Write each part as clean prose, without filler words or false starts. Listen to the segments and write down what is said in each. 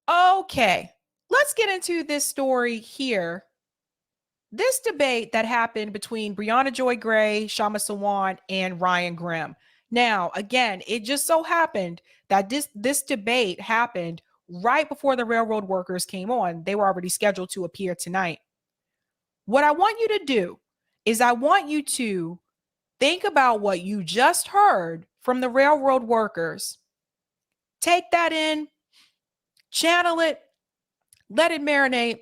Okay, let's get into this story here. This debate that happened between Briahna Joy Gray, Kshama Sawant, and Ryan Grimm. Now, again, it just so happened that this debate happened right before the railroad workers came on. They were already scheduled to appear tonight. What I want you to do is I want you to think about what you just heard from the railroad workers. Take that in, channel it, let it marinate.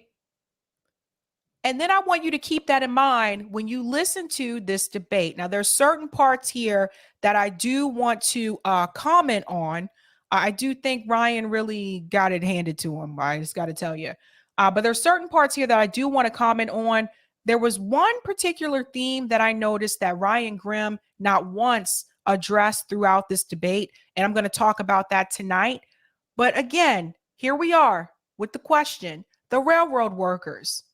And then I want you to keep that in mind when you listen to this debate. Now, there's certain parts here that I do want to comment on. I do think Ryan really got it handed to him. I just got to tell you. But there's certain parts here that I do want to comment on. There was one particular theme that I noticed that Ryan Grimm not once addressed throughout this debate. And I'm going to talk about that tonight. But again, here we are with the question, the railroad workers,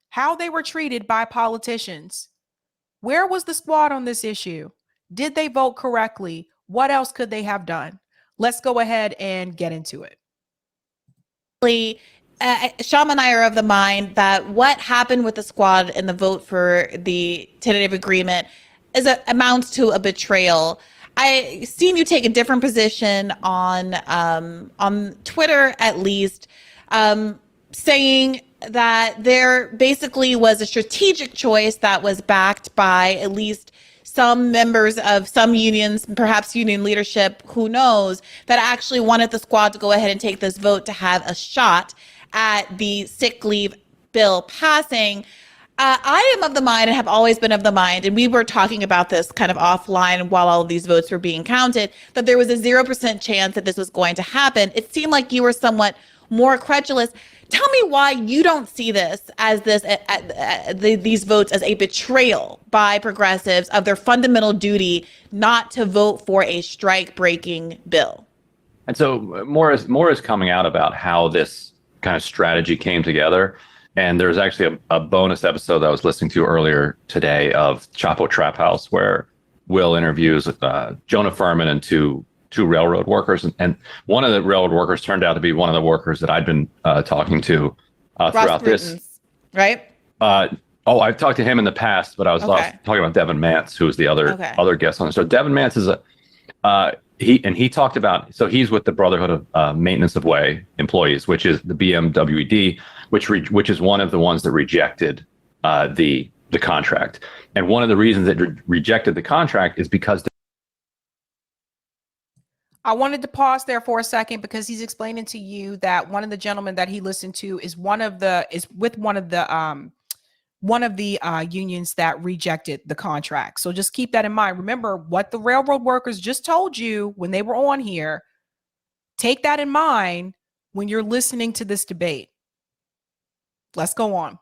how they were treated by politicians. Where was the squad on this issue? Did they vote correctly? What else could they have done? Let's go ahead and get into it. Kshama and I are of the mind that what happened with the squad and the vote for the tentative agreement amounts to a betrayal. I seen you take a different position on Twitter, at least, saying that there basically was a strategic choice that was backed by at least some members of some unions, perhaps union leadership, who knows, that actually wanted the squad to go ahead and take this vote to have a shot at the sick leave bill passing. I am of the mind and have always been of the mind, and we were talking about this kind of offline while all of these votes were being counted, that there was a 0% chance that this was going to happen. It seemed like you were somewhat more credulous. Tell me why you don't see this as these votes as a betrayal by progressives of their fundamental duty not to vote for a strike-breaking bill. And so more is coming out about how this kind of strategy came together. And there's actually a bonus episode that I was listening to earlier today of Chapo Trap House, where Will interviews Jonah Furman and two railroad workers. And one of the railroad workers turned out to be one of the workers that I'd been talking to throughout this. Right? I've talked to him in the past, but I was talking about Devin Mance, who was the other guest on it. So Devin Mance is he talked about, so he's with the Brotherhood of Maintenance of Way employees, which is the BMWED, which is one of the ones that rejected the contract. And one of the reasons that rejected the contract is because I wanted to pause there for a second because he's explaining to you that one of the gentlemen that he listened to is with one of the unions that rejected the contract. So just keep that in mind. Remember what the railroad workers just told you when they were on here. Take that in mind when you're listening to this debate. Let's go on.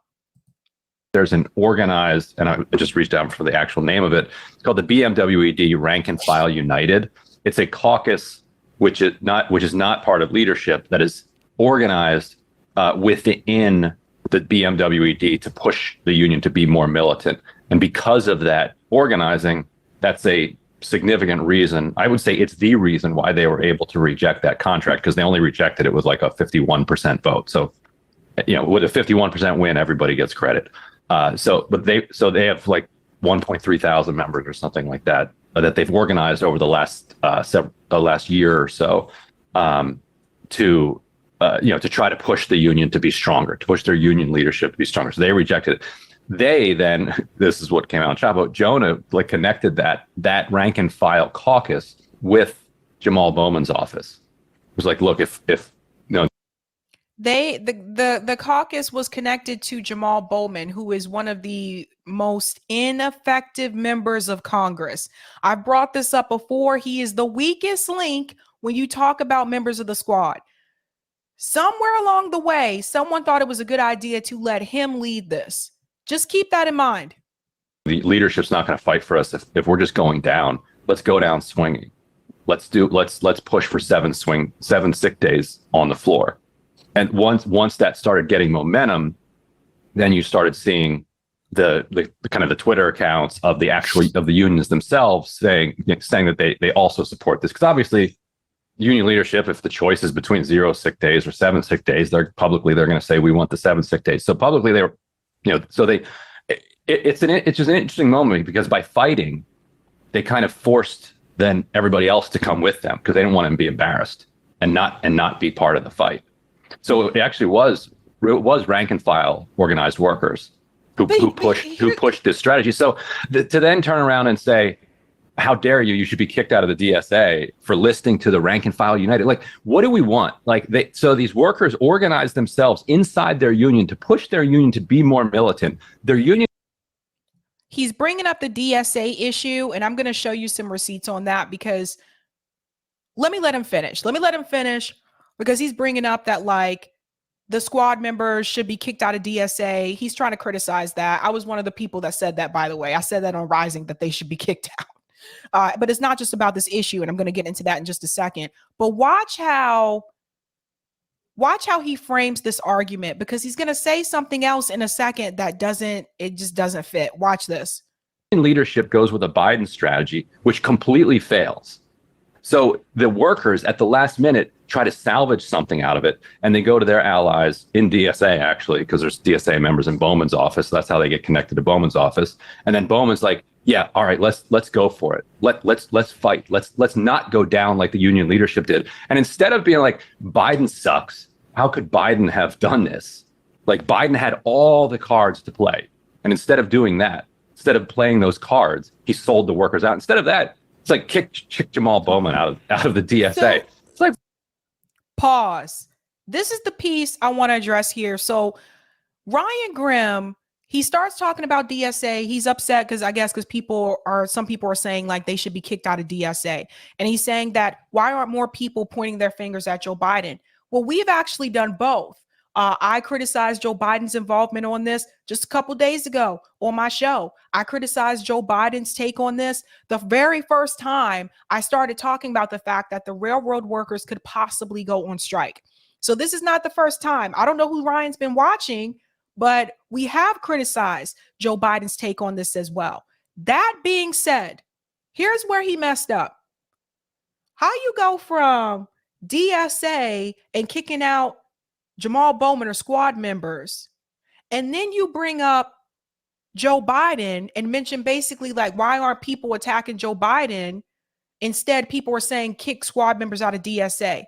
There's an organized, and I just reached out for the actual name of it. It's called the BMWED Rank and File United. It's a caucus which is not part of leadership, that is organized within the BMWED to push the union to be more militant. And because of that organizing, that's a significant reason. I would say it's the reason why they were able to reject that contract, because they only rejected it with like a 51% vote. So, with a 51% win, everybody gets credit. So they have like 1.3 thousand members or something like that they've organized over the last year or so to try to push the union to be stronger, to push their union leadership to be stronger. So they rejected it. They then, this is what came out in Chapo, Jonah connected that rank and file caucus with Jamal Bowman's office. It was like, look, if the caucus was connected to Jamal Bowman, who is one of the most ineffective members of Congress. I've brought this up before. He is the weakest link when you talk about members of the squad. Somewhere along the way, someone thought it was a good idea to let him lead this. Just keep that in mind. The leadership's not going to fight for us if we're just going down. Let's go down swinging. Let's push for seven sick days on the floor. And once that started getting momentum, then you started seeing the kind of the Twitter accounts of the unions themselves saying that they also support this, because obviously union leadership, if the choice is between 0 sick days or 7 sick days, they're going to say we want the 7 sick days. So publicly they were, it's just an interesting moment, because by fighting, they kind of forced then everybody else to come with them, because they didn't want to be embarrassed and not be part of the fight. So it actually was rank and file organized workers who pushed this strategy. So to then turn around and say, how dare you? You should be kicked out of the DSA for listening to the rank and file united. Like, what do we want? So these workers organized themselves inside their union to push their union to be more militant. Their union. He's bringing up the DSA issue, and I'm going to show you some receipts on that, because let him finish, because he's bringing up that like the squad members should be kicked out of DSA. He's trying to criticize that. I was one of the people that said that, by the way. I said that on Rising, that they should be kicked out. But it's not just about this issue, and I'm going to get into that in just a second. But watch how he frames this argument, because he's going to say something else in a second that just doesn't fit. Watch this. Leadership goes with a Biden strategy, which completely fails. So the workers at the last minute try to salvage something out of it, and they go to their allies in DSA, actually, because there's DSA members in Bowman's office. That's how they get connected to Bowman's office. And then Bowman's like, yeah, all right, let's go for it. Let's fight. Let's not go down like the union leadership did. And instead of being like, Biden sucks, how could Biden have done this? Like, Biden had all the cards to play. And instead of doing that, instead of playing those cards, he sold the workers out. Instead of that, it's like kick Jamal Bowman out of the DSA. So, it's like, pause. This is the piece I want to address here. So Ryan Grimm, he starts talking about DSA. He's upset because some people are saying like they should be kicked out of DSA. And he's saying that why aren't more people pointing their fingers at Joe Biden? Well, we've actually done both. I criticized Joe Biden's involvement on this just a couple days ago on my show. I criticized Joe Biden's take on this the very first time I started talking about the fact that the railroad workers could possibly go on strike. So this is not the first time. I don't know who Ryan's been watching, but we have criticized Joe Biden's take on this as well. That being said, here's where he messed up. How you go from DSA and kicking out Jamal Bowman or squad members, and then you bring up Joe Biden and mention basically like, why aren't people attacking Joe Biden? Instead, people are saying kick squad members out of DSA.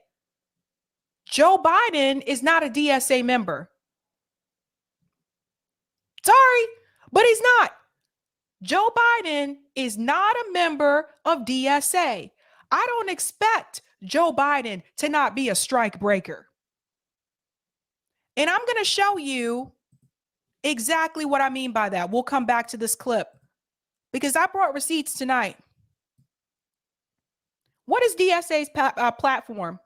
Joe Biden is not a DSA member. Sorry, but he's not. Joe Biden is not a member of DSA. I don't expect Joe Biden to not be a strike breaker. And I'm going to show you exactly what I mean by that. We'll come back to this clip because I brought receipts tonight. What is DSA's platform?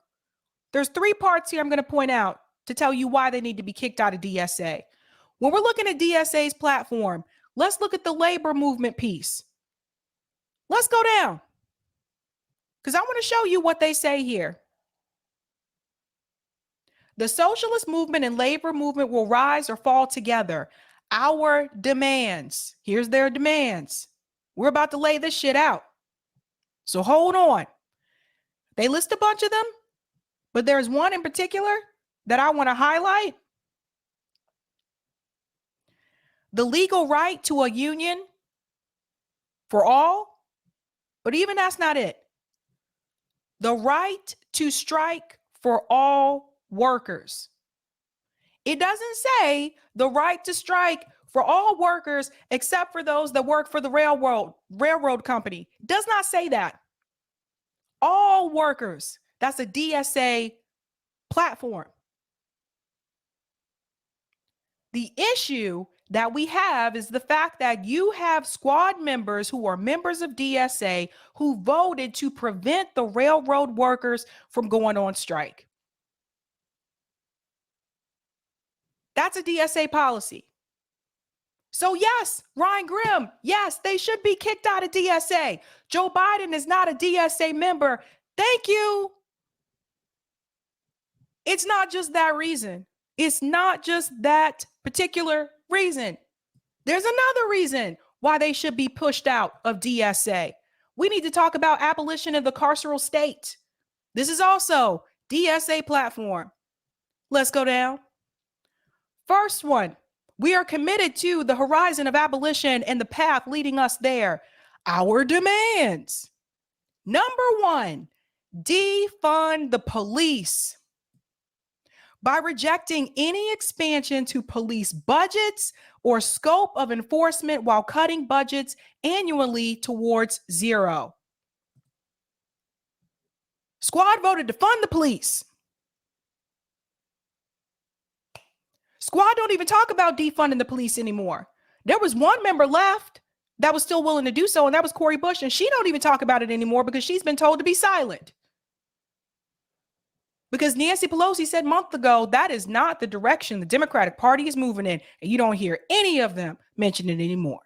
There's 3 parts here I'm going to point out to tell you why they need to be kicked out of DSA. When we're looking at DSA's platform, let's look at the labor movement piece. Let's go down because I want to show you what they say here. The socialist movement and labor movement will rise or fall together. Our demands. Here's their demands. We're about to lay this shit out. So hold on. They list a bunch of them, but there's one in particular that I want to highlight. The legal right to a union for all, but even that's not it. The right to strike for all workers. It doesn't say the right to strike for all workers except for those that work for the railroad company. It does not say that. All workers. That's a DSA platform. The issue that we have is the fact that you have squad members who are members of DSA who voted to prevent the railroad workers from going on strike. That's a DSA policy. So yes, Ryan Grimm, yes, they should be kicked out of DSA. Joe Biden is not a DSA member. Thank you. It's not just that reason. It's not just that particular reason. There's another reason why they should be pushed out of DSA. We need to talk about abolition of the carceral state. This is also DSA platform. Let's go down. First one, we are committed to the horizon of abolition and the path leading us there. Our demands. Number one, defund the police. By rejecting any expansion to police budgets or scope of enforcement while cutting budgets annually towards zero. Squad voted to fund the police. Squad don't even talk about defunding the police anymore. There was one member left that was still willing to do so, and that was Cori Bush, and she don't even talk about it anymore because she's been told to be silent. Because Nancy Pelosi said months ago, that is not the direction the Democratic Party is moving in, and you don't hear any of them mention it anymore.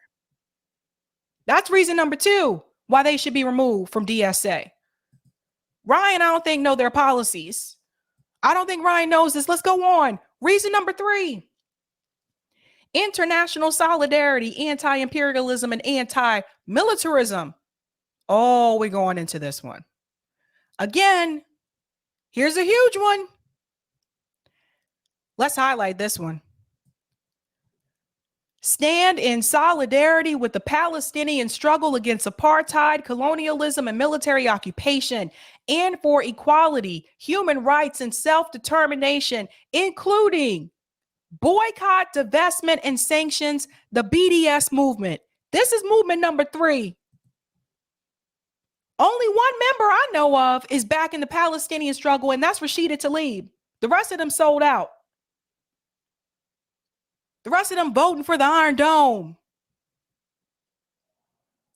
That's reason number two why they should be removed from DSA. Ryan, I don't think know their policies. I don't think Ryan knows this. Let's go on. Reason number three, international solidarity, anti-imperialism, and anti-militarism. Oh, we're going into this one. Again, here's a huge one. Let's highlight this one. Stand in solidarity with the Palestinian struggle against apartheid, colonialism, and military occupation, and for equality, human rights, and self-determination, including boycott, divestment, and sanctions, the BDS movement. This is movement number three. Only one member I know of is back in the Palestinian struggle, and that's Rashida Tlaib. The rest of them sold out. The rest of them voting for the Iron Dome.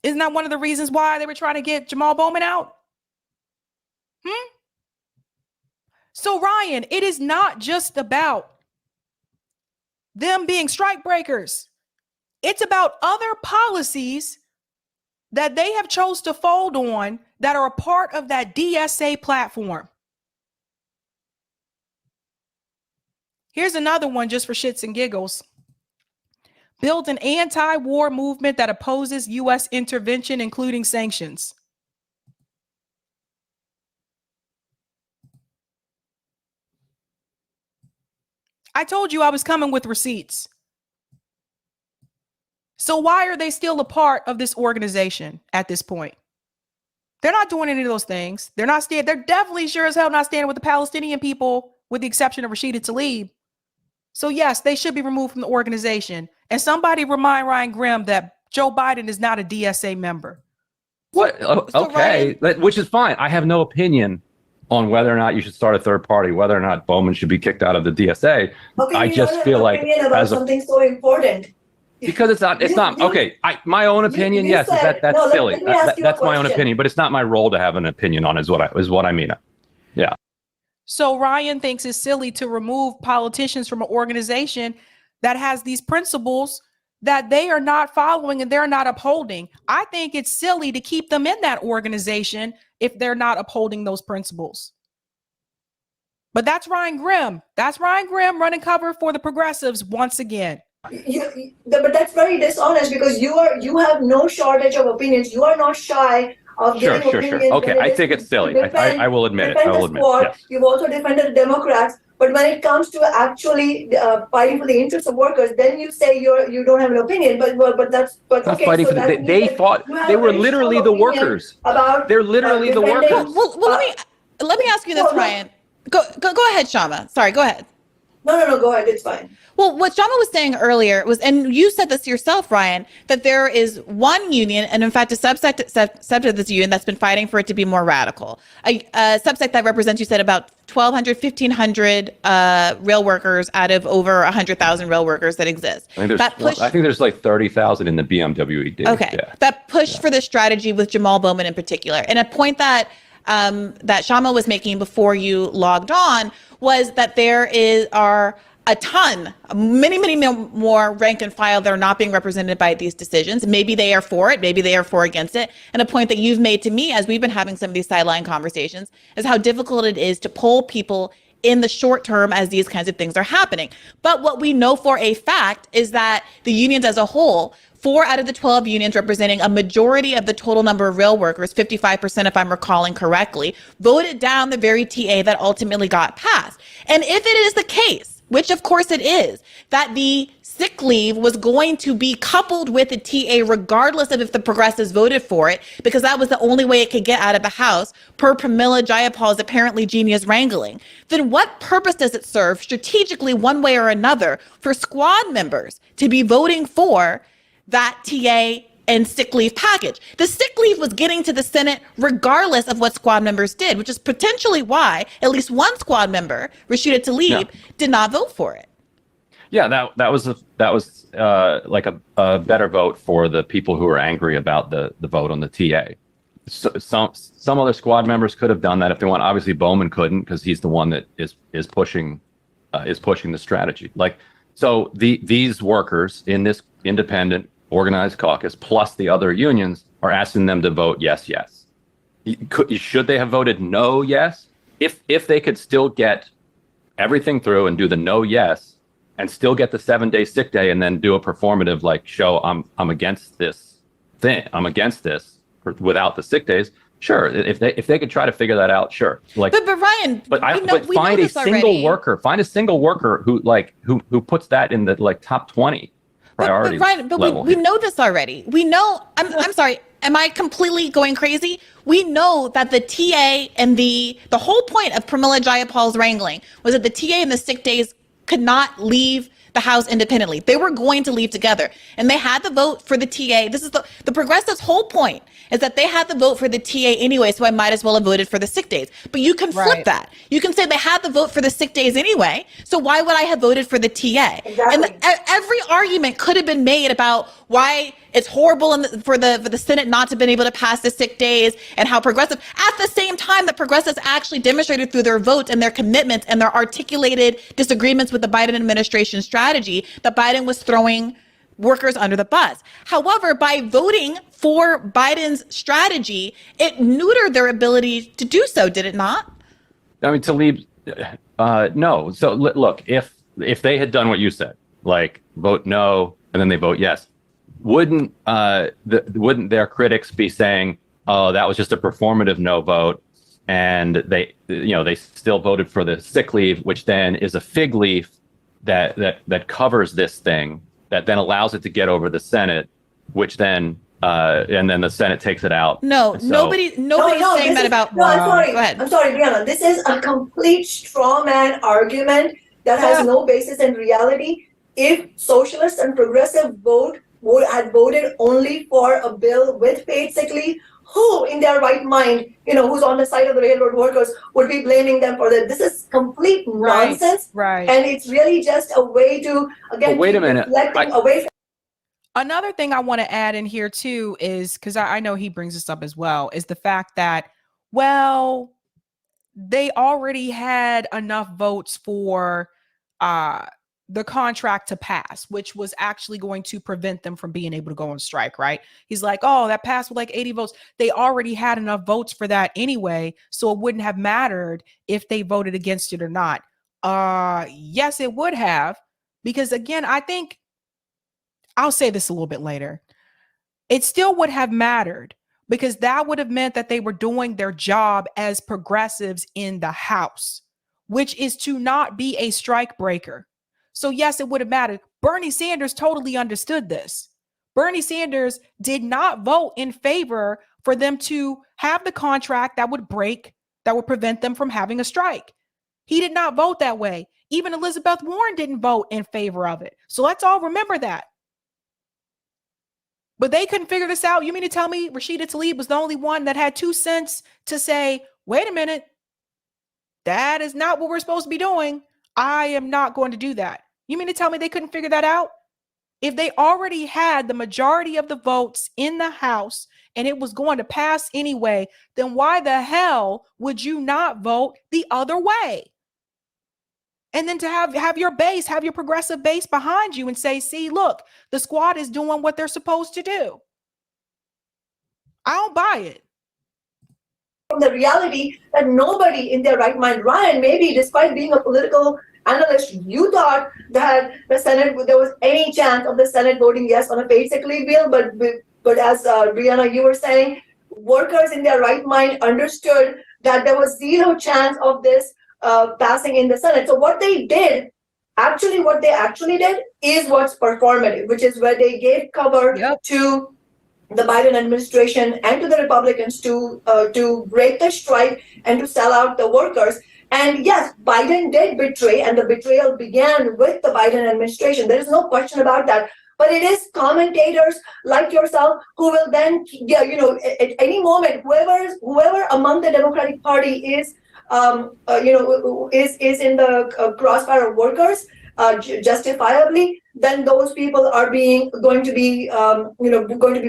Isn't that one of the reasons why they were trying to get Jamal Bowman out? So Ryan, it is not just about them being strike breakers. It's about other policies that they have chose to fold on that are a part of that DSA platform. Here's another one just for shits and giggles. Build an anti-war movement that opposes U.S. intervention, including sanctions. I told you I was coming with receipts. So why are they still a part of this organization at this point? They're not doing any of those things. They're definitely sure as hell not standing with the Palestinian people, with the exception of Rashida Tlaib. So yes, they should be removed from the organization. And somebody remind Ryan Grimm that Joe Biden is not a DSA member. What? Okay, which is fine. I have no opinion on whether or not you should start a third party, whether or not Bowman should be kicked out of the DSA. Okay, I just feel like about something so important. Because it's not okay. My own opinion, yes, said, that's silly. That's my own question. opinion, but it's not my role to have an opinion on. Is what I mean. Yeah. So Ryan thinks it's silly to remove politicians from an organization that has these principles that they are not following and they're not upholding. I think it's silly to keep them in that organization if they're not upholding those principles. But that's Ryan Grimm. That's Ryan Grimm running cover for the progressives once again. But that's very dishonest because you have no shortage of opinions. You are not shy of giving opinions. Okay, I think it's silly. I will admit it. I will admit it. Yes. You've also defended the Democrats. But when it comes to actually fighting for the interests of workers, then you say you don't have an opinion. But okay. Fighting for they thought they were literally the workers. They're literally the workers. Well, let me ask you this, Ryan. Go ahead, Kshama. Sorry, go ahead. No, go ahead. It's fine. Well, what Kshama was saying earlier was, and you said this yourself, Ryan, that there is one union, and in fact, a subset of this union that's been fighting for it to be more radical. A subset that represents, you said, about 1,200, 1,500 rail workers out of over 100,000 rail workers that exist. I think there's like 30,000 in the BMWED. Okay, yeah. That push for this strategy with Jamal Bowman in particular. And a point that Kshama was making before you logged on was that there are a ton, many more rank and file that are not being represented by these decisions. Maybe they are for it, maybe they are for against it. And a point that you've made to me as we've been having some of these sideline conversations is how difficult it is to poll people in the short term as these kinds of things are happening. But what we know for a fact is that the unions as a whole 4 out of the 12 unions, representing a majority of the total number of rail workers, 55% if I'm recalling correctly, voted down the very TA that ultimately got passed. And if it is the case, which of course it is, that the sick leave was going to be coupled with the TA regardless of if the progressives voted for it, because that was the only way it could get out of the House, per Pramila Jayapal's apparently genius wrangling, then what purpose does it serve strategically one way or another for squad members to be voting for that TA and sick leave package? The sick leave was getting to the Senate regardless of what squad members did, which is potentially why at least one squad member, Rashida Tlaib, did not vote for it. Yeah, that was like a better vote for the people who were angry about the vote on the TA. So, some other squad members could have done that if they want. Obviously, Bowman couldn't because he's the one that is pushing the strategy. Like, so these workers in this independent organized caucus plus the other unions are asking them to vote yes. Should they have voted no yes? If they could still get everything through and do the no yes and still get the 7-day sick day and then do a performative like show I'm against this thing, I'm against this without the sick days. Sure, if they could try to figure that out, sure. Like, but Ryan, we find a single worker who puts that in the like top 20 priority. But Ryan, level. we know this already. We know. I'm sorry. Am I completely going crazy? We know that the TA and the whole point of Pramila Jayapal's wrangling was that the TA and the sick days could not leave the House independently. They were going to leave together. And they had the vote for the TA. This is the progressives' whole point, is that they had the vote for the TA anyway, so I might as well have voted for the sick days. But you can flip that. You can say they had the vote for the sick days anyway, so why would I have voted for the TA? Exactly. And every argument could have been made about why it's horrible for the Senate not to have been able to pass the sick days, and how progressive, at the same time that progressives actually demonstrated through their votes and their commitments and their articulated disagreements with the Biden administration strategy, that Biden was throwing workers under the bus. However, by voting for Biden's strategy, it neutered their ability to do so, did it not? I mean, Tlaib, no. So look, if they had done what you said, like vote no and then they vote yes, wouldn't their critics be saying, oh, that was just a performative no vote, and they still voted for the sick leave, which then is a fig leaf that covers this thing, that then allows it to get over the Senate, which then and then the Senate takes it out. No, so, nobody's saying that about. No, I'm sorry. Go ahead. I'm sorry, Briahna. This is a complete straw man argument that has no basis in reality. If socialists and progressive had voted only for a bill with paid sick leave, who in their right mind, who's on the side of the railroad workers, would be blaming them for that? This is complete nonsense. Right. And it's really just a way to, again, wait a minute. Away from. Another thing I want to add in here too is, because I know he brings this up as well, is the fact that, well, they already had enough votes for the contract to pass, which was actually going to prevent them from being able to go on strike, right? He's like, oh, that passed with like 80 votes. They already had enough votes for that anyway, so it wouldn't have mattered if they voted against it or not. Yes, it would have, because again, I think, I'll say this a little bit later, it still would have mattered, because that would have meant that they were doing their job as progressives in the House, which is to not be a strike breaker. So yes, it would have mattered. Bernie Sanders totally understood this. Bernie Sanders did not vote in favor for them to have the contract that would prevent them from having a strike. He did not vote that way. Even Elizabeth Warren didn't vote in favor of it. So let's all remember that. But they couldn't figure this out. You mean to tell me Rashida Tlaib was the only one that had 2 cents to say, wait a minute, that is not what we're supposed to be doing. I am not going to do that. You mean to tell me they couldn't figure that out? If they already had the majority of the votes in the House and it was going to pass anyway, then why the hell would you not vote the other way? And then to have your base, have your progressive base behind you and say, see, look, the squad is doing what they're supposed to do. I don't buy it. From the reality that nobody in their right mind, Ryan, maybe despite being a political analyst, you thought that the Senate, there was any chance of the Senate voting yes on a paid sick leave bill, but as Briahna, you were saying, workers in their right mind understood that there was zero chance of this passing in the Senate. So what they actually did is what's performative, which is where they gave cover to the Biden administration and to the Republicans to break the strike and to sell out the workers. And yes, Biden did betray, and the betrayal began with the Biden administration. There is no question about that. But it is commentators like yourself who will then, at any moment, whoever among the Democratic Party is in the crossfire of workers, justifiably, then those people are going to be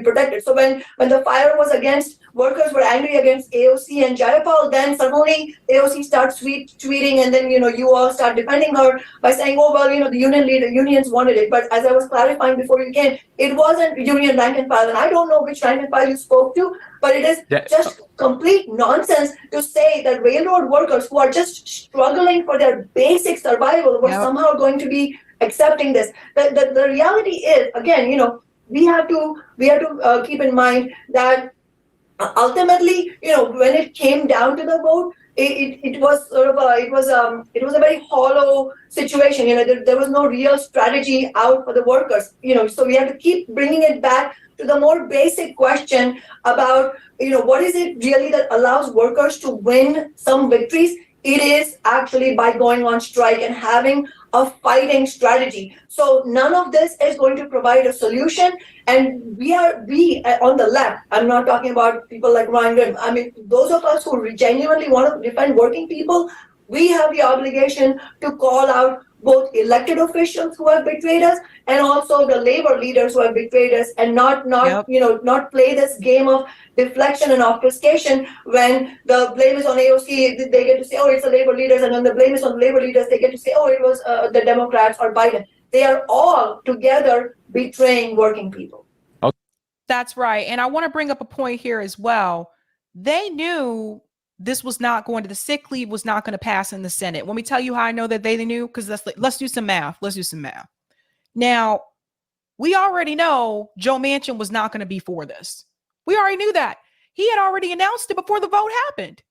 protected. So when the fire was against workers, were angry against AOC and Jayapal, then suddenly AOC starts tweeting, and then you all start defending her by saying, oh well, the unions wanted it. But as I was clarifying before you came, it wasn't union rank and file, and I don't know which rank and file you spoke to, but it is just complete nonsense to say that railroad workers who are just struggling for their basic survival were somehow going to be accepting this. The reality is, again, we have to keep in mind that ultimately, when it came down to the vote, it was sort of it was a very hollow situation. There was no real strategy out for the workers. So we have to keep bringing it back to the more basic question about what is it really that allows workers to win some victories. It is actually by going on strike and having a fighting strategy. So none of this is going to provide a solution. And we on the left, I'm not talking about people like Ryan Grimm. I mean, those of us who genuinely want to defend working people, we have the obligation to call out both elected officials who have betrayed us and also the labor leaders who have betrayed us, and not play this game of deflection and obfuscation. When the blame is on AOC, they get to say, oh, it's the labor leaders, and when the blame is on the labor leaders, they get to say, oh, it was the Democrats or Biden. They are all together betraying working people. That's right. And I want to bring up a point here as well. They knew this was not going to, the sick leave was not going to pass in the Senate. Let me tell you how I know that they knew, because let's do some math. Now, we already know Joe Manchin was not going to be for this. We already knew that. He had already announced it before the vote happened.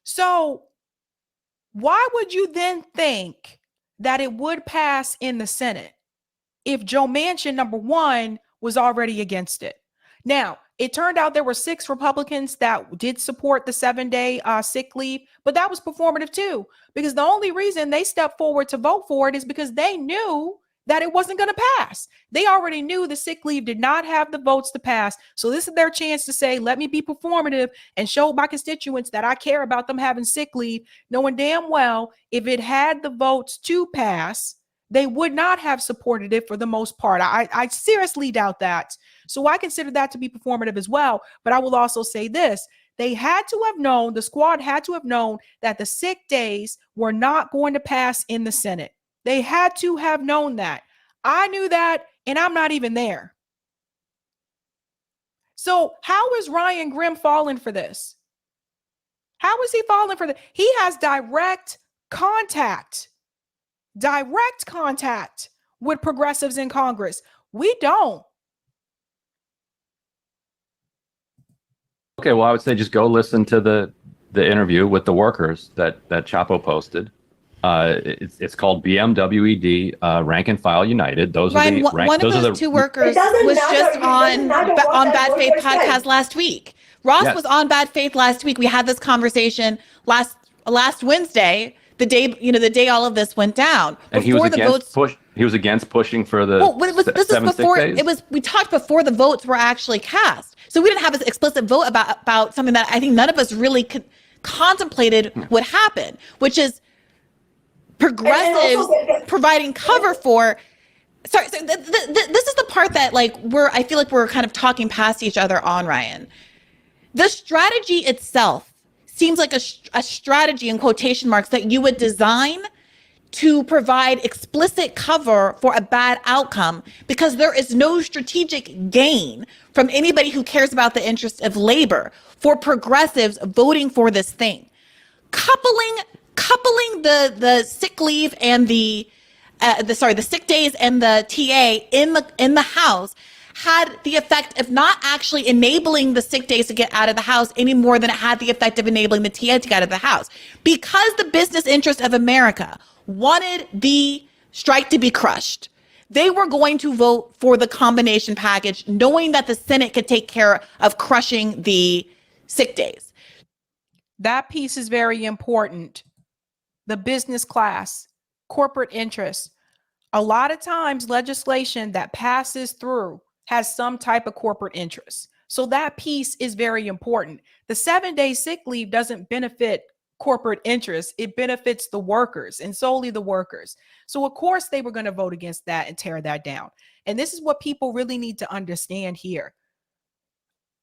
So why would you then think that it would pass in the Senate if Joe Manchin, number one, was already against it? Now, it turned out there were 6 Republicans that did support the 7-day sick leave, but that was performative too, because the only reason they stepped forward to vote for it is because they knew that it wasn't going to pass. They already knew the sick leave did not have the votes to pass. So this is their chance to say, let me be performative and show my constituents that I care about them having sick leave, knowing damn well if it had the votes to pass, they would not have supported it for the most part. I seriously doubt that. So I consider that to be performative as well. But I will also say this. They had to have known, the squad had to have known that the sick days were not going to pass in the Senate. They had to have known that. I knew that, and I'm not even there. So how is Ryan Grimm falling for this? How is he falling for this? He has direct contact with progressives in Congress. We don't. Okay, well, I would say just go listen to the interview with the workers that Chapo posted. It's called BMWED, Rank and File United. Those Ryan, are the one of those two workers was just on Bad Faith podcast last week. Ross was on Bad Faith last week. We had this conversation last Wednesday, the day all of this went down. And he was against pushing for the we talked before the votes were actually cast. So we didn't have an explicit vote about something that I think none of us really contemplated would happen, which is progressives providing cover for. Sorry, so this is the part that I feel like we're kind of talking past each other on, Ryan. The strategy itself seems like a strategy in quotation marks that you would design to provide explicit cover for a bad outcome, because there is no strategic gain from anybody who cares about the interests of labor for progressives voting for this thing. Coupling the sick leave and the sick days and the TA in the House had the effect of not actually enabling the sick days to get out of the House any more than it had the effect of enabling the TA to get out of the House. Because the business interest of America wanted the strike to be crushed, they were going to vote for the combination package, knowing that the Senate could take care of crushing the sick days. That piece is very important. The business class, corporate interests. A lot of times legislation that passes through has some type of corporate interest. So that piece is very important. The 7-day sick leave doesn't benefit corporate interests. It benefits the workers and solely the workers. So of course they were going to vote against that and tear that down. And this is what people really need to understand here.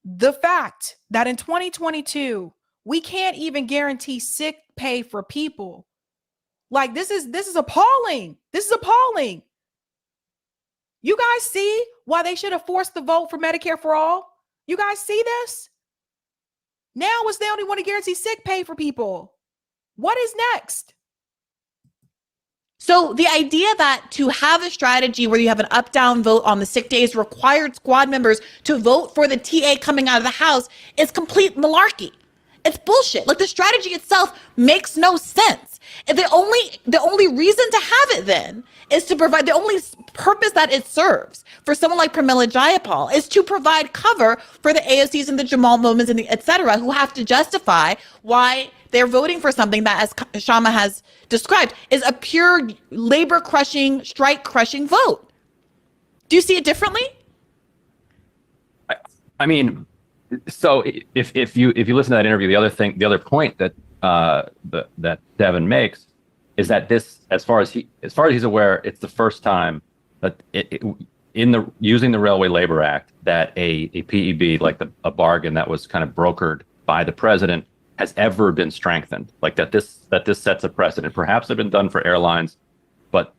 The fact that in 2022, we can't even guarantee sick pay for people. Like this is appalling. This is appalling. You guys see why they should have forced the vote for Medicare for all? You guys see this? Now is they only want to guarantee sick pay for people. What is next? So the idea that to have a strategy where you have an up-down vote on the sick days required squad members to vote for the TA coming out of the House is complete malarkey. It's bullshit. Like the strategy itself makes no sense. The only reason to have it then is to provide, the only purpose that it serves for someone like Pramila Jayapal is to provide cover for the AOCs and the Jamal Moments and the et cetera who have to justify why they're voting for something that, as Kshama has described, is a pure labor crushing, strike crushing vote. Do you see it differently? I mean, so if you listen to that interview, the other point that that Devin makes is that this, as far as he's aware, it's the first time that using the Railway Labor Act that a PEB, like a bargain that was kind of brokered by the president, has ever been strengthened. Like that this sets a precedent. Perhaps it had been done for airlines, but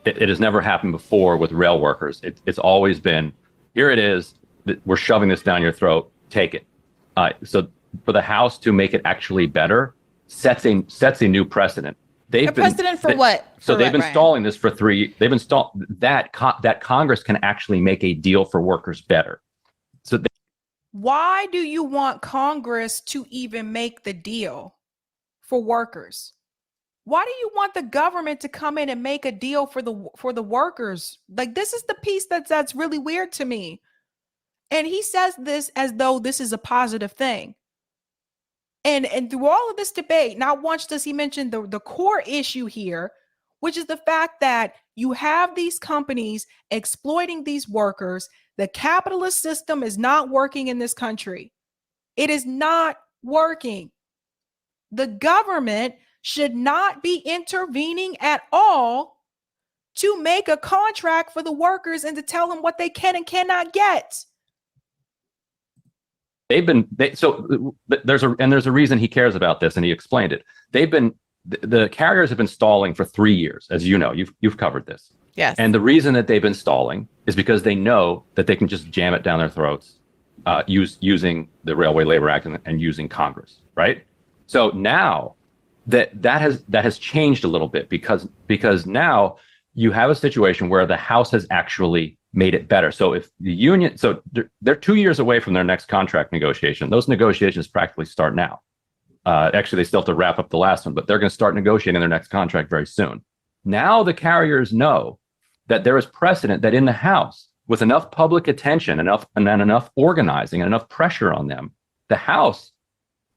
it has never happened before with rail workers. It's always been, here it is, we're shoving this down your throat, take it. So for the House to make it actually better sets a new precedent. What? So they've been stalling this for 3. They've been that Congress can actually make a deal for workers better. So why do you want Congress to even make the deal for workers? Why do you want the government to come in and make a deal for the workers? Like, this is the piece that's really weird to me. And he says this as though this is a positive thing. And through all of this debate, not once does he mention the core issue here, which is the fact that you have these companies exploiting these workers. The capitalist system is not working in this country. It is not working. The government should not be intervening at all to make a contract for the workers and to tell them what they can and cannot get. So there's a reason he cares about this, and he explained it. The carriers have been stalling for 3 years, as you know. You've covered this. Yes. And the reason that they've been stalling is because they know that they can just jam it down their throats, using the Railway Labor Act and using Congress, right? So now that has changed a little bit because now you have a situation where the House has actually made it better. So if the union, so they're 2 years away from their next contract negotiation. Those negotiations practically start now. Actually, they still have to wrap up the last one, but they're going to start negotiating their next contract very soon. Now the carriers know that there is precedent that in the House, with enough public attention, enough organizing, and enough pressure on them, the House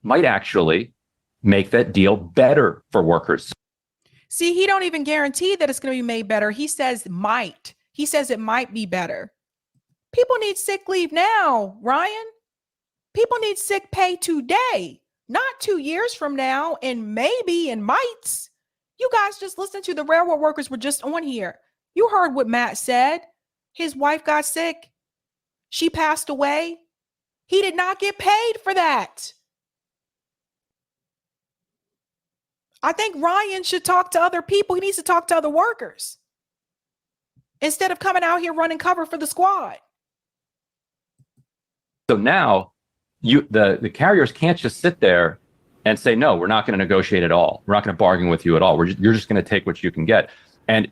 might actually make that deal better for workers. See, he don't even guarantee that it's going to be made better. He says might. He says it might be better. People need sick leave now, Ryan. People need sick pay today, not 2 years from now, and maybe and mights. You guys just listened to the railroad workers were just on here. You heard what Matt said. His wife got sick. She passed away. He did not get paid for that. I think Ryan should talk to other people. He needs to talk to other workers instead of coming out here running cover for the squad. So now the carriers can't just sit there and say, no, we're not going to negotiate at all. We're not going to bargain with you at all. You're just going to take what you can get. And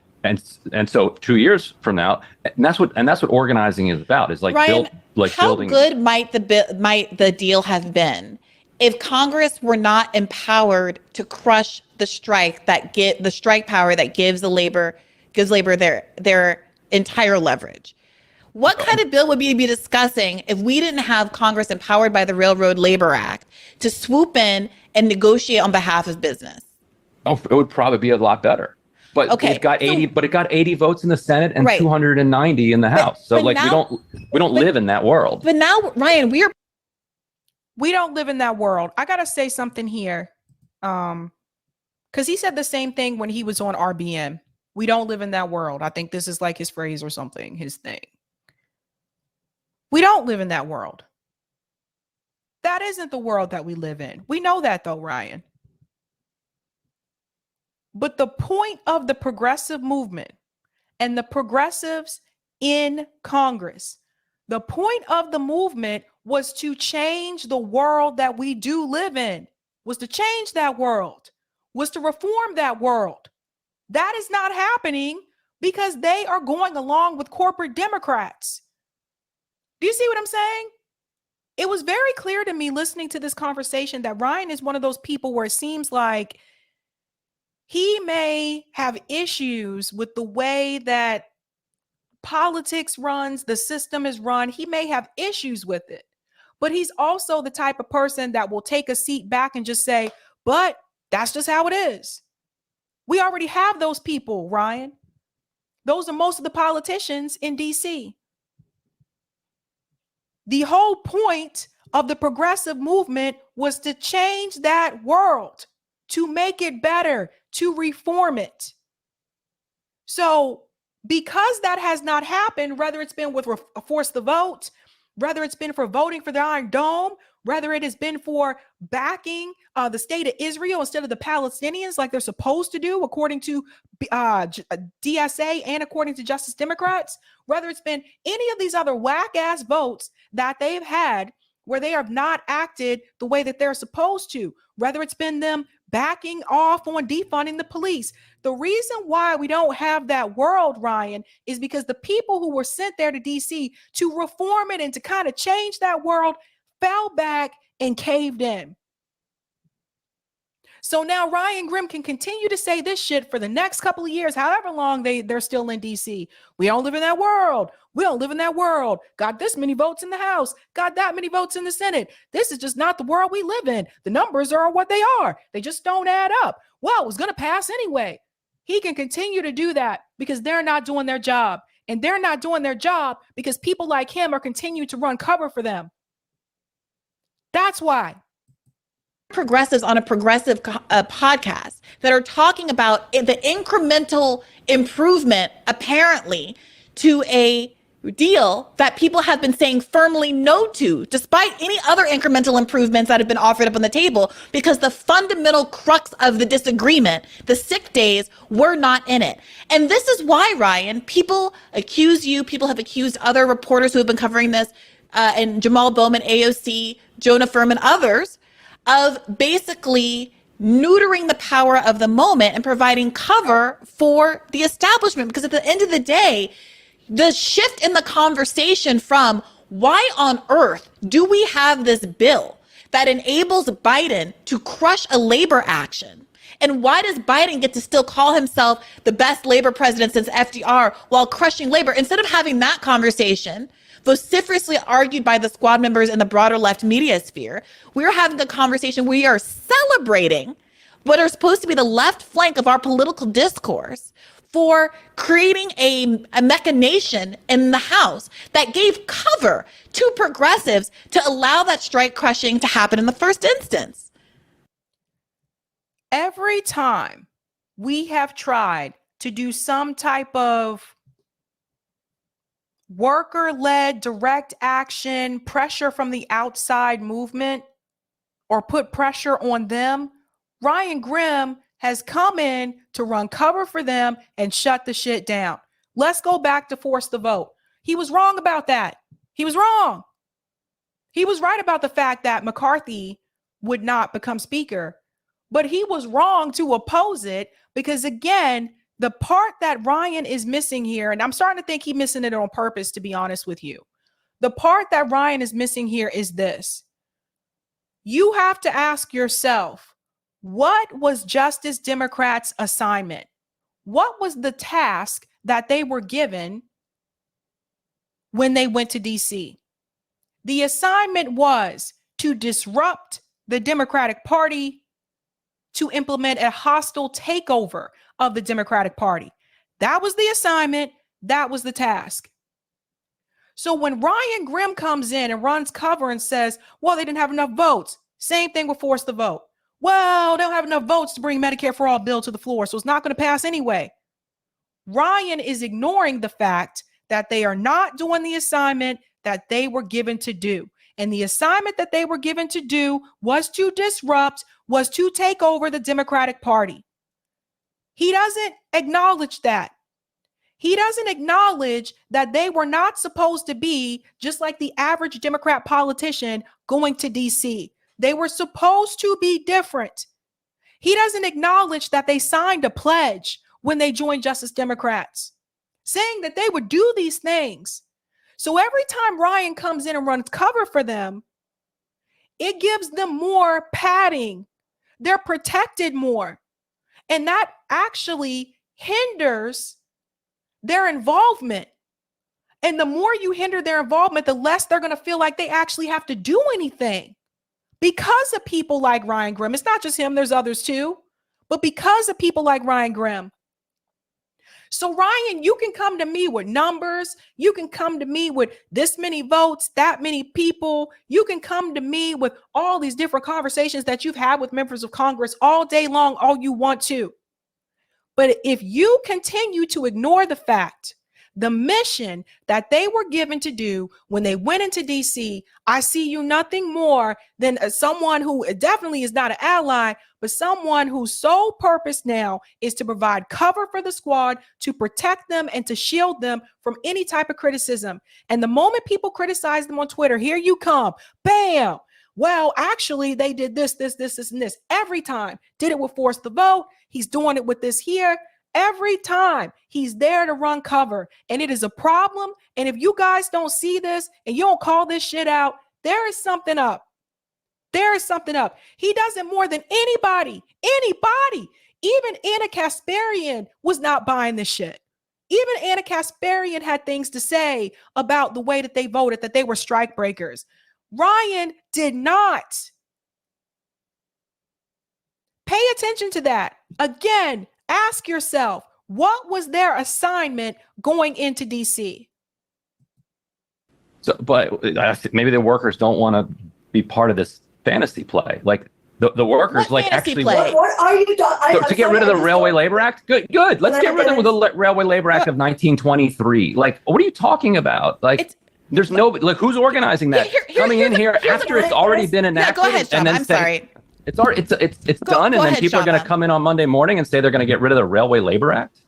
so 2 years from now, and that's what organizing is about. Is like Ryan, how building. good might the deal have been if Congress were not empowered to crush the strike the strike power that gives labor their entire leverage? What kind of bill would we be discussing if we didn't have Congress empowered by the Railroad Labor Act to swoop in and negotiate on behalf of business? Oh, it would probably be a lot better. But okay, it got 80. But it got 80 votes in the Senate and right. 290 in the House. So like now, we don't live in that world. But now, Ryan, we don't live in that world. I gotta say something here, because he said the same thing when he was on RBM. We don't live in that world. I think this is like his phrase or something, his thing. We don't live in that world. That isn't the world that we live in. We know that though, Ryan. But the point of the progressive movement and the progressives in Congress, the point of the movement was to change the world that we do live in, was to change that world, was to reform that world. That is not happening because they are going along with corporate Democrats. Do you see what I'm saying? It was very clear to me listening to this conversation that Ryan is one of those people where it seems like he may have issues with the way that politics runs, the system is run. He may have issues with it, but he's also the type of person that will take a seat back and just say, but that's just how it is. We already have those people, Ryan. Those are most of the politicians in DC. The whole point of the progressive movement was to change that world, to make it better, to reform it. So because that has not happened, whether it's been with Force the Vote, whether it's been for voting for the Iron Dome, whether it has been for backing the state of Israel instead of the Palestinians like they're supposed to do, according to DSA and according to Justice Democrats, whether it's been any of these other whack-ass votes that they've had where they have not acted the way that they're supposed to, whether it's been them backing off on defunding the police. The reason why we don't have that world, Ryan, is because the people who were sent there to DC to reform it and to kind of change that world fell back and caved in. So now Ryan Grimm can continue to say this shit for the next couple of years, however long they're still in DC. We don't live in that world. We don't live in that world. Got this many votes in the House. Got that many votes in the Senate. This is just not the world we live in. The numbers are what they are. They just don't add up. Well, it was going to pass anyway. He can continue to do that because they're not doing their job. And they're not doing their job because people like him are continuing to run cover for them. That's why. Progressives on a progressive podcast that are talking about the incremental improvement, apparently, to a deal that people have been saying firmly no to, despite any other incremental improvements that have been offered up on the table, because the fundamental crux of the disagreement, the sick days, were not in it. And this is why, Ryan, people have accused other reporters who have been covering this, and Jamal Bowman, AOC, Jonah Furman, others, of basically neutering the power of the moment and providing cover for the establishment. Because at the end of the day, the shift in the conversation from why on earth do we have this bill that enables Biden to crush a labor action? And why does Biden get to still call himself the best labor president since FDR while crushing labor? Instead of having that conversation, vociferously argued by the squad members in the broader left media sphere, we're having a conversation where we are celebrating what are supposed to be the left flank of our political discourse for creating a machination in the House that gave cover to progressives to allow that strike crushing to happen in the first instance. Every time we have tried to do some type of worker-led direct action, pressure from the outside movement, or put pressure on them, Ryan Grimm has come in to run cover for them and shut the shit down. Let's go back to Force the Vote. He was wrong about that. He was wrong. He was right about the fact that McCarthy would not become speaker. But he was wrong to oppose it because, again, the part that Ryan is missing here, and I'm starting to think he's missing it on purpose, to be honest with you. The part that Ryan is missing here is this. You have to ask yourself, what was Justice Democrats' assignment? What was the task that they were given when they went to DC? The assignment was to disrupt the Democratic Party, to implement a hostile takeover of the Democratic Party. That was the assignment. That was the task. So when Ryan Grimm comes in and runs cover and says, well, they didn't have enough votes. Same thing with force the vote. Well, they don't have enough votes to bring Medicare for All bill to the floor, so it's not going to pass anyway. Ryan is ignoring the fact that they are not doing the assignment that they were given to do. And the assignment that they were given to do was to disrupt, was to take over the Democratic Party. He doesn't acknowledge that. He doesn't acknowledge that they were not supposed to be just like the average Democrat politician going to DC. They were supposed to be different. He doesn't acknowledge that they signed a pledge when they joined Justice Democrats, saying that they would do these things. So every time Ryan comes in and runs cover for them, it gives them more padding. They're protected more. And that actually hinders their involvement. And the more you hinder their involvement, the less they're going to feel like they actually have to do anything. Because of people like Ryan Grimm. It's not just him, there's others too. But because of people like Ryan Grimm. So Ryan, you can come to me with numbers. You can come to me with this many votes, that many people. You can come to me with all these different conversations that you've had with members of Congress all day long, all you want to. But if you continue to ignore the fact, the mission that they were given to do when they went into DC, I see you nothing more than someone who definitely is not an ally, but someone whose sole purpose now is to provide cover for the squad, to protect them and to shield them from any type of criticism. And the moment people criticize them on Twitter, here you come, bam. Well, actually, they did this, and this. Every time. Did it with Force the Vote. He's doing it with this here. Every time he's there to run cover. And it is a problem. And if you guys don't see this and you don't call this shit out, there is something up. There is something up. He does it more than anybody. Even Anna Kasparian was not buying this shit. Even Anna Kasparian had things to say about the way that they voted, that they were strike breakers. Ryan did not. Pay attention to that. Again, ask yourself, what was their assignment going into DC? So, but maybe the workers don't want to be part of this fantasy play. Like the workers, What like fantasy actually, play? What are you talking? to get rid of the Railway Labor Act. Good. Let's get rid of the Railway Labor Act of 1923. Like, what are you talking about? Like, there's no, like, who's organizing that? Coming in here after it's already been enacted. Go ahead, Kshama. And then I'm sorry. It's already it's done, and then people are going to come in on Monday morning and say they're going to get rid of the Railway Labor Act.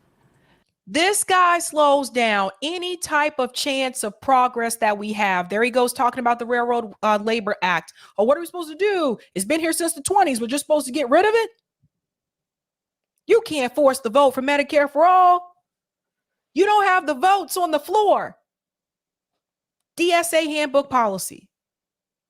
This guy slows down any type of chance of progress that we have. There he goes talking about the Railroad Labor Act. Oh, what are we supposed to do? It's been here since the 20s. We're just supposed to get rid of it? You can't force the vote for Medicare for all. You don't have the votes on the floor. DSA handbook policy.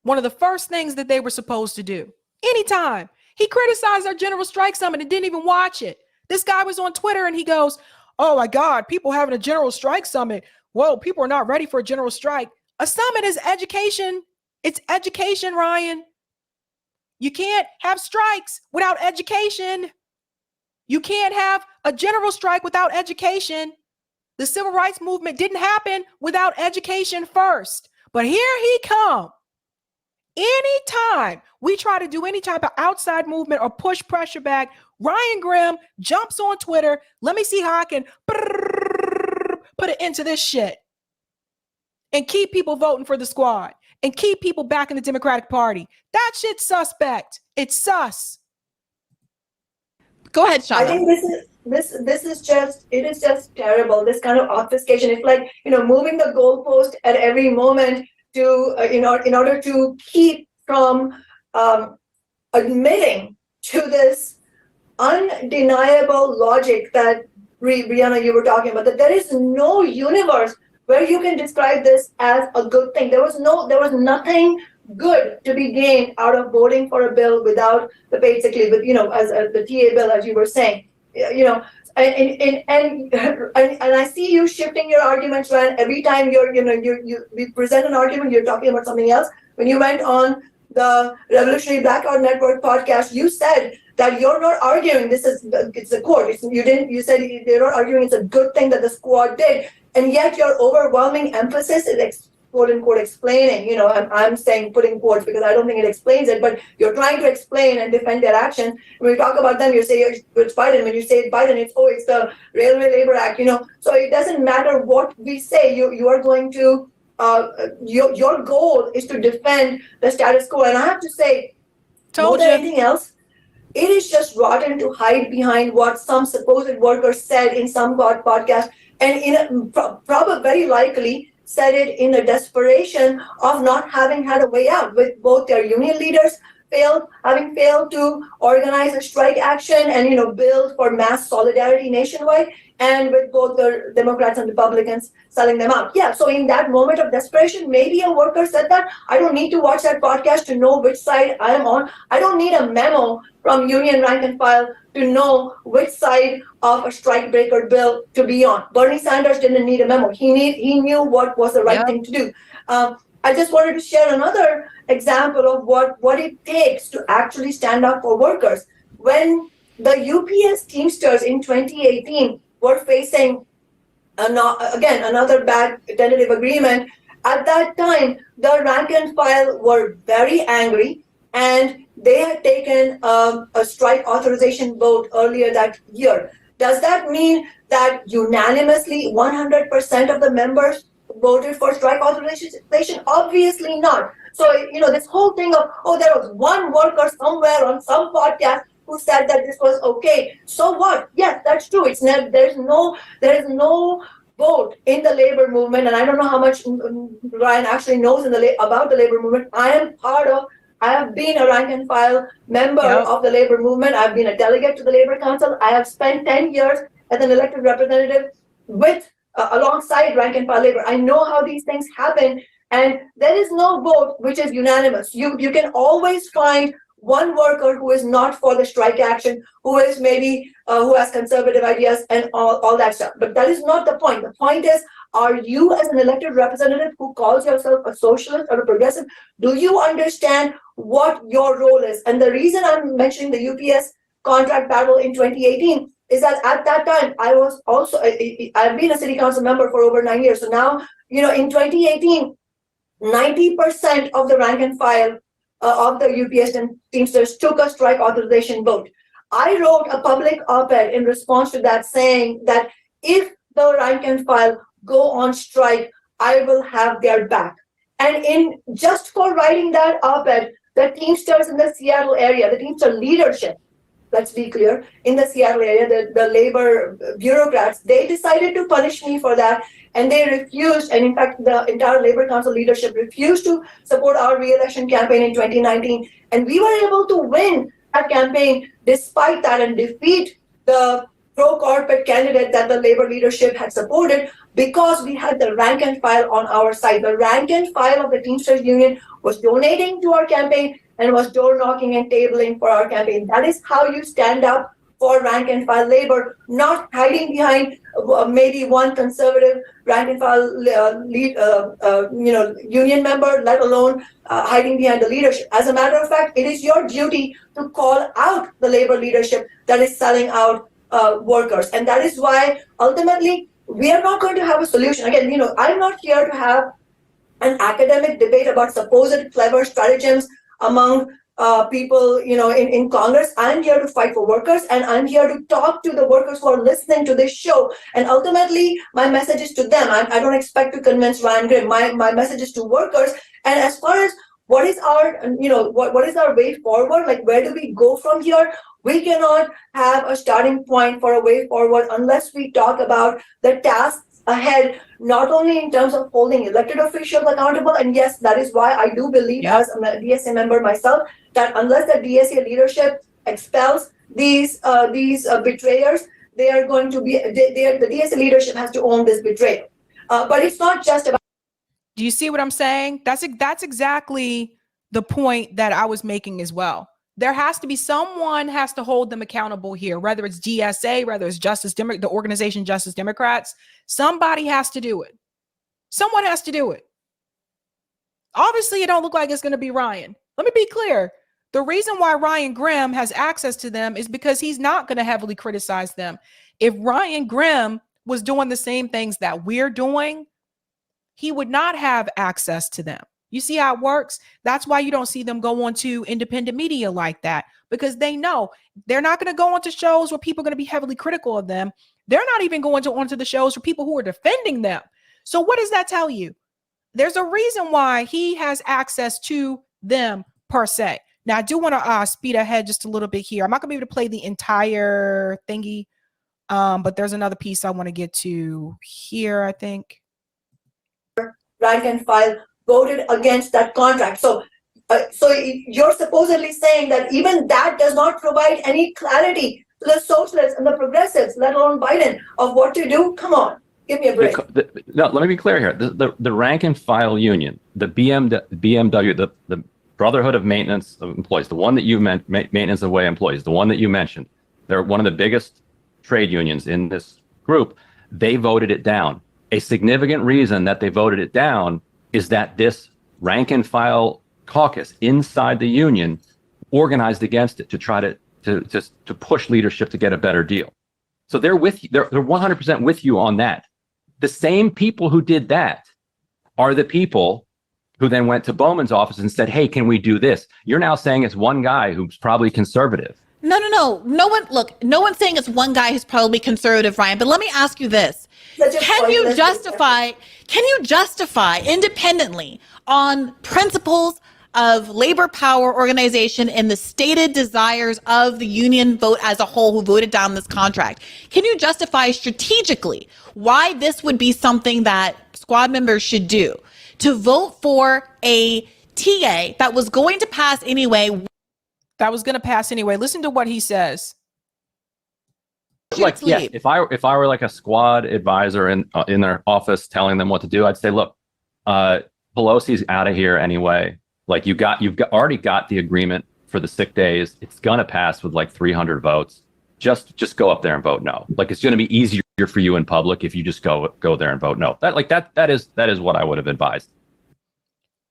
One of the first things that they were supposed to do. Anytime. He criticized our General Strike Summit and didn't even watch it. This guy was on Twitter and he goes, oh my God, people having a General Strike Summit. Whoa, people are not ready for a general strike. A summit is education. It's education, Ryan. You can't have strikes without education. You can't have a general strike without education. The civil rights movement didn't happen without education first. But here he come. Anytime we try to do any type of outside movement or push pressure back, Ryan Grimm jumps on Twitter. Let me see how I can put it into this shit and keep people voting for the squad and keep people back in the Democratic Party. That shit's suspect. It's sus. Go ahead, Kshama. I think this is just terrible. This kind of obfuscation. It's like, moving the goalpost at every moment to in order to keep from admitting to this undeniable logic that Briahna, you were talking about, that there is no universe where you can describe this as a good thing. There was nothing good to be gained out of voting for a bill without the paid sick leave, but as the TA bill, as you were saying, and I see you shifting your arguments, Ryan. Every time we present an argument, you're talking about something else. When you went on the Revolutionary Blackout Network podcast, you said that you're not arguing it's a quote. You said you're not arguing it's a good thing that the squad did, and yet your overwhelming emphasis is quote unquote explaining. I'm saying putting quotes because I don't think it explains it, but you're trying to explain and defend their actions. When we talk about them, you say it's Biden. When you say it's Biden, it's the Railway Labor Act. So it doesn't matter what we say. You are going to your goal is to defend the status quo, and I have to say, more than anything else, it is just rotten to hide behind what some supposed workers said in some podcast, and probably very likely said it in a desperation of not having had a way out, with both their union leaders having failed to organize a strike action and build for mass solidarity nationwide, and with both the Democrats and Republicans selling them out. Yeah, so in that moment of desperation, maybe a worker said that. I don't need to watch that podcast to know which side I am on. I don't need a memo from union rank and file to know which side of a strike breaker bill to be on. Bernie Sanders didn't need a memo. He knew what was the right thing to do. I just wanted to share another example of what it takes to actually stand up for workers. When the UPS Teamsters in 2018 were facing, another bad tentative agreement, at that time, the rank and file were very angry, and they had taken a strike authorization vote earlier that year. Does that mean that unanimously 100% of the members voted for strike authorization? Obviously not. So, this whole thing of, there was one worker somewhere on some podcast who said that this was okay. So what? Yes, that's true. There is no vote in the labor movement, and I don't know how much Ryan actually knows about the labor movement. I have been a rank and file member of the labor movement. I've been a delegate to the Labor Council. I have spent 10 years as an elected representative alongside rank and file labor. I know how these things happen, and there is no vote which is unanimous. You can always find one worker who is not for the strike action, who is maybe who has conservative ideas and all that stuff. But that is not the point. The point is, are you, as an elected representative who calls yourself a socialist or a progressive, do you understand what your role is? And the reason I'm mentioning the UPS contract battle in 2018 is that at that time, I've been a city council member for over 9 years. So now, in 2018, 90% of the rank and file of the UPS and Teamsters took a strike authorization vote. I wrote a public op-ed in response to that, saying that if the rank and file go on strike, I will have their back. And just for writing that op-ed, the Teamsters in the Seattle area, the Teamster leadership, let's be clear, in the Seattle area, the labor bureaucrats, they decided to punish me for that, and they refused, and in fact, the entire Labor Council leadership refused to support our re-election campaign in 2019, and we were able to win that campaign despite that and defeat the pro-corporate candidate that the labor leadership had supported, because we had the rank and file on our side. The rank and file of the Teamsters Union was donating to our campaign and was door knocking and tabling for our campaign. That is how you stand up for rank and file labor, not hiding behind maybe one conservative rank and file union member, let alone hiding behind the leadership. As a matter of fact, it is your duty to call out the labor leadership that is selling out workers. And that is why ultimately we are not going to have a solution. Again, I'm not here to have an academic debate about supposed clever stratagems among people, in Congress. I'm here to fight for workers, and I'm here to talk to the workers who are listening to this show. And ultimately, my message is to them. I don't expect to convince Ryan Grimm. My message is to workers. And as far as what is our, what is our way forward? Like, where do we go from here? We cannot have a starting point for a way forward unless we talk about the tasks ahead, not only in terms of holding elected officials accountable, and yes, that is why I do believe as a DSA member myself, that unless the DSA leadership expels these betrayers, they are going to be, the DSA leadership has to own this betrayal. But it's not just about. Do you see what I'm saying? That's exactly the point that I was making as well. There has to be someone has to hold them accountable here, whether it's DSA, whether it's the organization Justice Democrats. Somebody has to do it. Someone has to do it. Obviously, it don't look like it's going to be Ryan. Let me be clear. The reason why Ryan Grimm has access to them is because he's not going to heavily criticize them. If Ryan Grimm was doing the same things that we're doing, he would not have access to them. You see how it works? That's why you don't see them go on to independent media like that, because they know they're not going to go onto shows where people are going to be heavily critical of them. They're not even going onto the shows for people who are defending them. So what does that tell you? There's a reason why he has access to them per se. Now, I do want to speed ahead just a little bit here. I'm not going to be able to play the entire thingy, but there's another piece I want to get to here, I think. Rank and file voted against that contract. So you're supposedly saying that even that does not provide any clarity to the socialists and the progressives, let alone Biden, of what to do? Come on, give me a break. No, let me be clear here. The rank and file union, the BMW, the Brotherhood of Maintenance of Employees, the one that you meant, Maintenance of Way Employees, the one that you mentioned, they're one of the biggest trade unions in this group. They voted it down. A significant reason that they voted it down is that this rank and file caucus inside the union organized against it to try to push leadership to get a better deal. So they're with you. They're 100% with you on that. The same people who did that are the people who then went to Bowman's office and said, "Hey, can we do this?" You're now saying it's one guy who's probably conservative. No. No one's saying it's one guy who's probably conservative, Ryan. But let me ask you this. Can you justify independently on principles of labor power organization and the stated desires of the union vote as a whole who voted down this contract? Can you justify strategically why this would be something that squad members should do to vote for a TA that was going to pass anyway? Listen to what he says. Like, yes, if I were like a squad advisor in their office telling them what to do, I'd say, look, Pelosi's out of here anyway. Like you've already got the agreement for the sick days. It's gonna pass with like 300 votes. Just go up there and vote no. Like it's gonna be easier for you in public if you just go there and vote no. That is what I would have advised.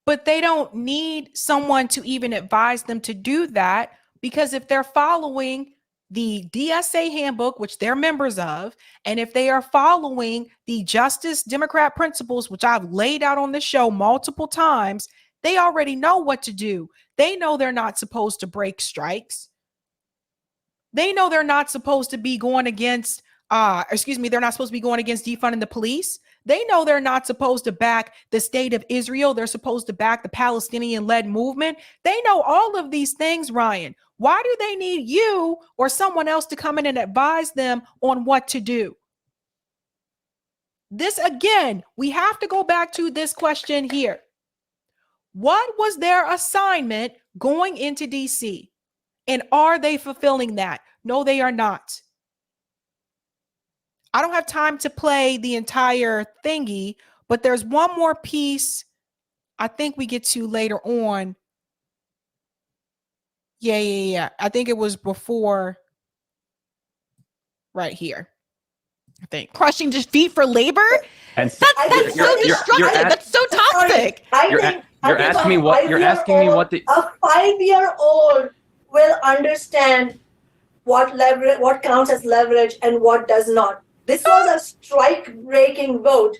But they don't need someone to even advise them to do that, because if they're following the DSA handbook, which they're members of, and if they are following the Justice Democrat principles, which I've laid out on the show multiple times, they already know what to do. They know they're not supposed to break strikes. They know they're not supposed to be going against, they're not supposed to be going against defunding the police. They know they're not supposed to back the state of Israel. They're supposed to back the Palestinian-led movement. They know all of these things, Ryan. Why do they need you or someone else to come in and advise them on what to do? This, again, we have to go back to this question here. What was their assignment going into DC? And are they fulfilling that? No, they are not. I don't have time to play the entire thingy, but there's one more piece I think we get to later on. Yeah. I think it was before right here. I think. Crushing defeat for labor? And that's so destructive. That's so toxic. You're asking me what the a 5-year-old will understand what counts as leverage and what does not. This was a strike-breaking vote.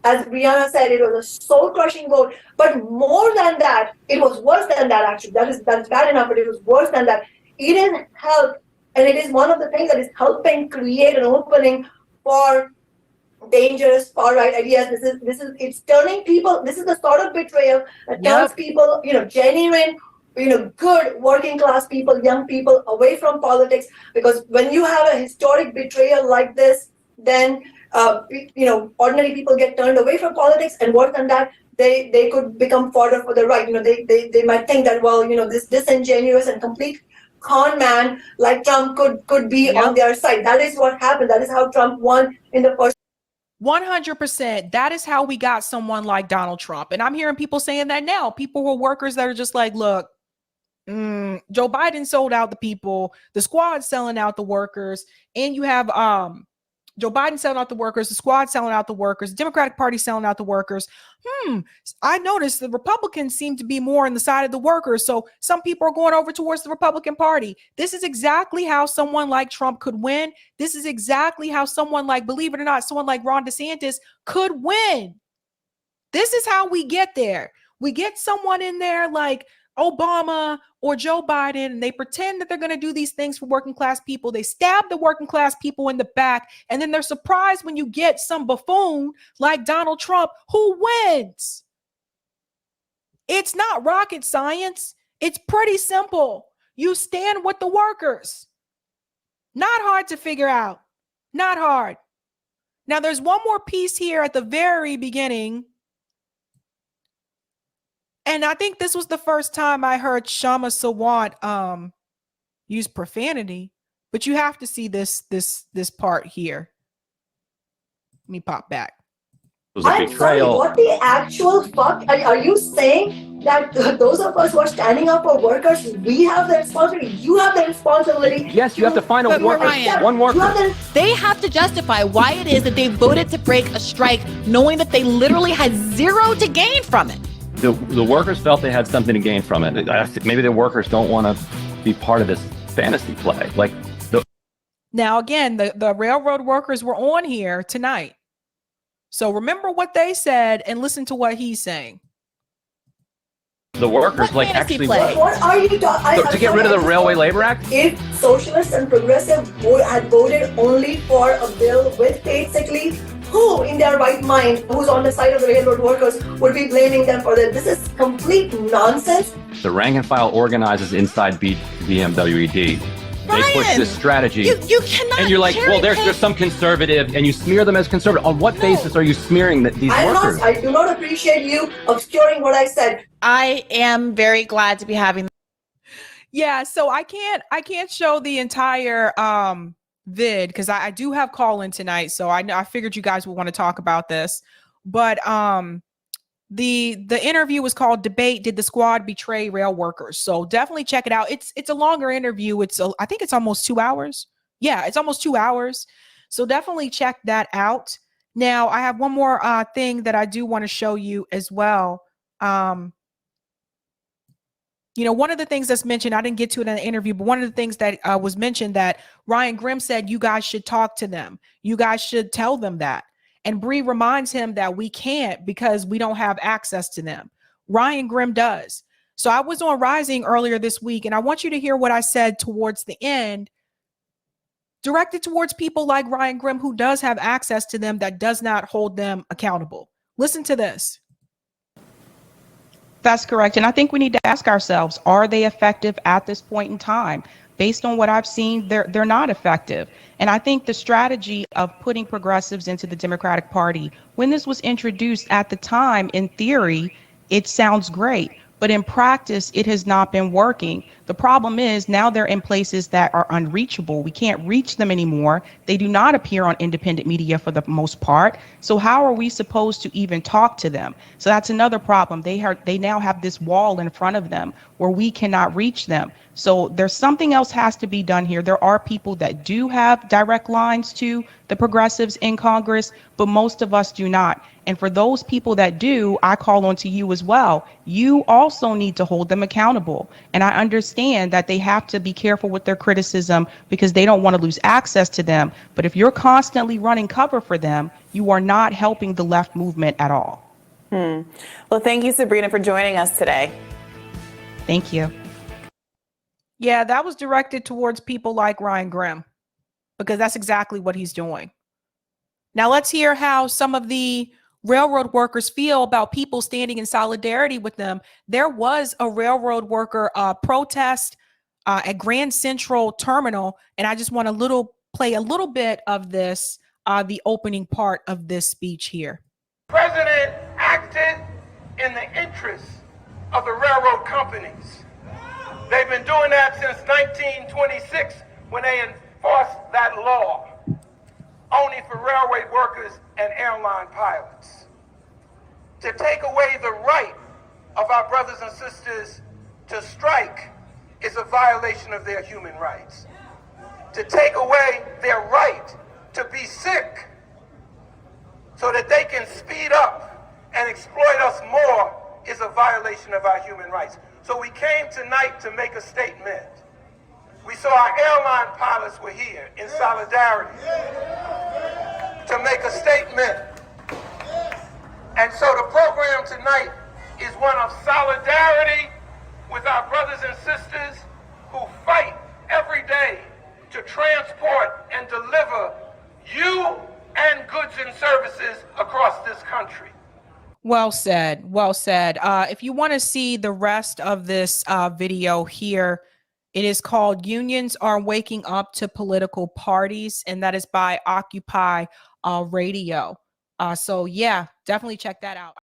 As Briahna said, it was a soul-crushing vote. But more than that, it was worse than that, actually. That's bad enough, but it was worse than that. It didn't help, and it is one of the things that is helping create an opening for dangerous far-right ideas. It's turning people, this is the sort of betrayal that turns people, genuine, good working class people, young people away from politics. Because when you have a historic betrayal like this, then ordinary people get turned away from politics, and worse than that, they could become fodder for the right. They might think that, well, this disingenuous and complete con man like Trump could be on their side. That is what happened. That is how Trump won in the first. 100%. That is how we got someone like Donald Trump. And I'm hearing people saying that now. People who are workers that are just like, look, Joe Biden sold out the people, the squad selling out the workers, and you have Joe Biden selling out the workers, the squad selling out the workers, the Democratic Party selling out the workers. I noticed the Republicans seem to be more on the side of the workers. So some people are going over towards the Republican Party. This is exactly how someone like Trump could win. This is exactly how someone like, believe it or not, someone like Ron DeSantis could win. This is how we get there. We get someone in there like Obama or Joe Biden, and they pretend that they're going to do these things for working class people. They stab the working class people in the back, and then they're surprised when you get some buffoon like Donald Trump who wins. It's not rocket science. It's pretty simple. You stand with the workers. Not hard to figure out. Not hard. Now, there's one more piece here at the very beginning. And I think this was the first time I heard Kshama Sawant use profanity, but you have to see this part here. Let me pop back. It was a I'm sorry, betrayal. what the actual fuck? Are you saying that those of us who are standing up for workers, we have the responsibility? You have the responsibility. Yes, you have to find But a worker, Mariah, one worker. They have to justify why it is that they voted to break a strike, knowing that they literally had zero to gain from it. The workers felt they had something to gain from it. Maybe the workers don't want to be part of this fantasy play. Now, again, the railroad workers were on here tonight. So remember what they said and listen to what he's saying. The workers What fantasy actually play? What are you talking? to get rid of the Railway Labor Act? If socialists and progressive had voted only for a bill with paid sick leave, who in their right mind, who's on the side of the railroad workers, would be blaming them for that? This is complete nonsense. The rank and file organizes inside BMWED. They push Ryan, this strategy. You cannot. And you're like, well, there's cherry-pick. some conservative, and you smear them as conservative. On what basis are you smearing these workers? I do not appreciate you obscuring what I said. I am very glad to be having. Yeah, so I can't show the entire vid because I do have call in tonight. So I figured you guys would want to talk about this. But the interview was called Debate, Did the Squad Betray Rail Workers? So definitely check it out. It's a longer interview. I think it's almost 2 hours. Yeah, it's almost 2 hours. So definitely check that out. Now, I have one more thing that I do want to show you as well. One of the things that's mentioned, I didn't get to it in the interview, but one of the things that was mentioned that Ryan Grimm said, you guys should talk to them. You guys should tell them that. And Bree reminds him that we can't because we don't have access to them. Ryan Grimm does. So I was on Rising earlier this week, and I want you to hear what I said towards the end, directed towards people like Ryan Grimm, who does have access to them, that does not hold them accountable. Listen to this. That's correct. And I think we need to ask ourselves, are they effective at this point in time? Based on what I've seen, they're not effective. And I think the strategy of putting progressives into the Democratic Party, when this was introduced at the time, in theory, it sounds great. But in practice, it has not been working. The problem is now they're in places that are unreachable. We can't reach them anymore. They do not appear on independent media for the most part. So how are we supposed to even talk to them? So that's another problem. They now have this wall in front of them where we cannot reach them. So there's something else has to be done here. There are people that do have direct lines to the progressives in Congress, but most of us do not. And for those people that do, I call on to you as well. You also need to hold them accountable. And I understand that they have to be careful with their criticism because they don't want to lose access to them. But if you're constantly running cover for them, you are not helping the left movement at all. Well, thank you, Sabrina, for joining us today. Thank you. Yeah, that was directed towards people like Ryan Grimm, because that's exactly what he's doing. Now let's hear how some of the railroad workers feel about people standing in solidarity with them. There was a railroad worker protest at Grand Central Terminal, and I just want to play a little bit of this the opening part of this speech here. President acted in the interests of the railroad companies. They've been doing that since 1926 when they enforced that law only for railway workers and airline pilots. To take away the right of our brothers and sisters to strike is a violation of their human rights. To take away their right to be sick so that they can speed up and exploit us more is a violation of our human rights. So we came tonight to make a statement. We saw our airline pilots were here in solidarity to make a statement. And so the program tonight is one of solidarity with our brothers and sisters who fight every day to transport and deliver you and goods and services across this country. Well said. Well said. If you want to see the rest of this video here, it is called Unions Are Waking Up to Political Parties, and that is by Occupy Radio. So yeah, definitely check that out.